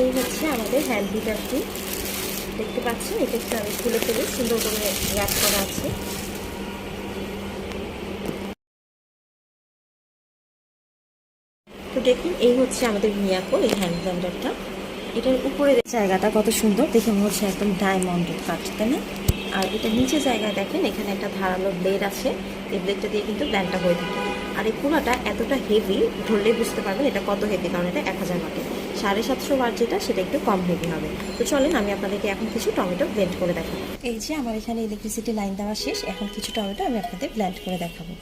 এই হচ্ছে আমাদের হ্যান্ড হিটারটি, দেখতে পাচ্ছেন। এটা একটু আমি খুলে ফেলে সুন্দর করে র্যাপ করা আছে। তো দেখুন, এই হচ্ছে আমাদের মিয়াকো এই হ্যান্ড ব্লেন্ডারটা। এটার উপরে জায়গাটা কত সুন্দর, দেখে মনে হচ্ছে একদম ডায়মন্ডের কাজ, তাই না? আর এটা নিচে জায়গায় দেখেন, এখানে একটা ধারালো ব্লেড আছে। এই ব্লেডটা দিয়ে কিন্তু ব্লেন্ডটা হয়ে থাকে। আর এই পুরাটা এতটা হেভি, ধরলেই বুঝতে পারবেন এটা কত হেভি, কারণ এটা 1000 ওয়াটের। 750 ওয়াট যেটা, সেটা একটু কম হেভি হবে। তো চলেন আমি আপনাদেরকে এখন কিছু টমেটো ব্লেন্ড করে দেখাবো। এই যে আমার এখানে ইলেকট্রিসিটি লাইন দেওয়া শেষ, এখন কিছু টমেটো আমি আপনাদের ব্লেন্ড করে দেখাবো।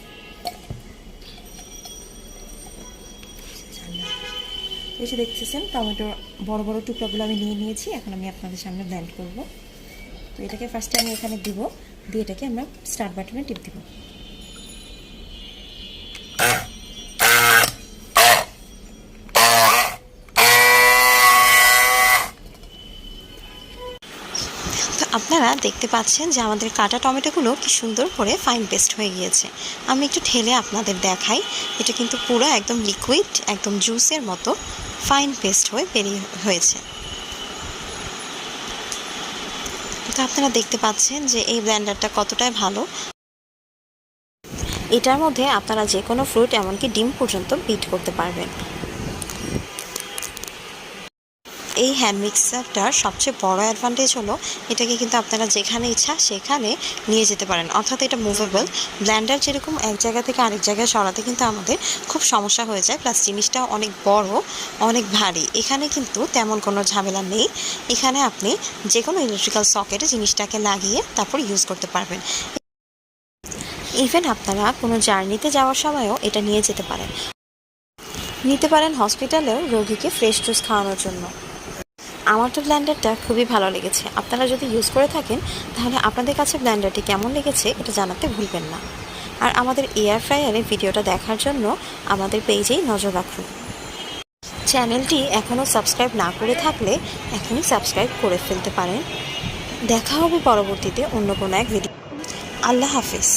এই যে দেখতেছেন, টমেটোর বড় বড় টুকরাগুলো আমি নিয়ে নিয়েছি। এখন আমি আপনাদের সামনে ব্লেন্ড করব। তো এটাকে ফার্স্টে আমি এখানে দিব, দিয়ে এটাকে আমরা স্টার্ট বাটনে টিপ দিব। তো আপনারা দেখতে পাচ্ছেন যে আমাদের কাটা টমেটোগুলো কি সুন্দর করে ফাইন পেস্ট হয়ে গিয়েছে। আমি একটু ঠেলে আপনাদের দেখাই। এটা কিন্তু পুরো একদম লিকুইড, একদম জুসের মতো ফাইন পেস্ট হয়ে বেরিয়ে হয়েছে। তো আপনারা দেখতে পাচ্ছেন যে এই ব্লেন্ডারটা কতটাই ভালো। এটার মধ্যে আপনারা যে কোনো ফ্রুট, এমনকি ডিম পর্যন্ত বিট করতে পারবেন। এই হ্যান্ড মিক্সারটার সবচেয়ে বড় অ্যাডভান্টেজ হলো এটাকে কিন্তু আপনারা যেখানে ইচ্ছা সেখানে নিয়ে যেতে পারেন, অর্থাৎ এটা মুভেবল। ব্লেন্ডার যেরকম এক জায়গা থেকে আরেক জায়গায় সরাতে কিন্তু আমাদের খুব সমস্যা হয়ে যায়, প্লাস জিনিসটা অনেক বড়, অনেক ভারী। এখানে কিন্তু তেমন কোনো ঝামেলা নেই। এখানে আপনি যে কোনো ইলেকট্রিক্যাল সকেটে জিনিসটাকে লাগিয়ে তারপর ইউজ করতে পারবেন। ইভেন আপনারা কোনো জার্নিতে যাওয়ার সময়ও এটা নিয়ে যেতে পারেন, নিতে পারেন হসপিটালেও রোগীকে ফ্রেশ জুস খাওয়ানোর জন্য। আমার তো ব্লেন্ডারটা খুবই ভালো লেগেছে। আপনারা যদি ইউজ করে থাকেন তাহলে আপনাদের কাছে ব্লেন্ডারটি কেমন লেগেছে এটা জানাতে ভুলবেন না। আর আমাদের এয়ার ফ্রায়ারের ভিডিওটা দেখার জন্য আমাদের পেজেই নজর রাখুন। চ্যানেলটি এখনও সাবস্ক্রাইব না করে থাকলে এখনই সাবস্ক্রাইব করে ফেলতে পারেন। দেখা হবে পরবর্তীতে অন্য কোনো এক ভিডিও। আল্লাহ হাফিজ।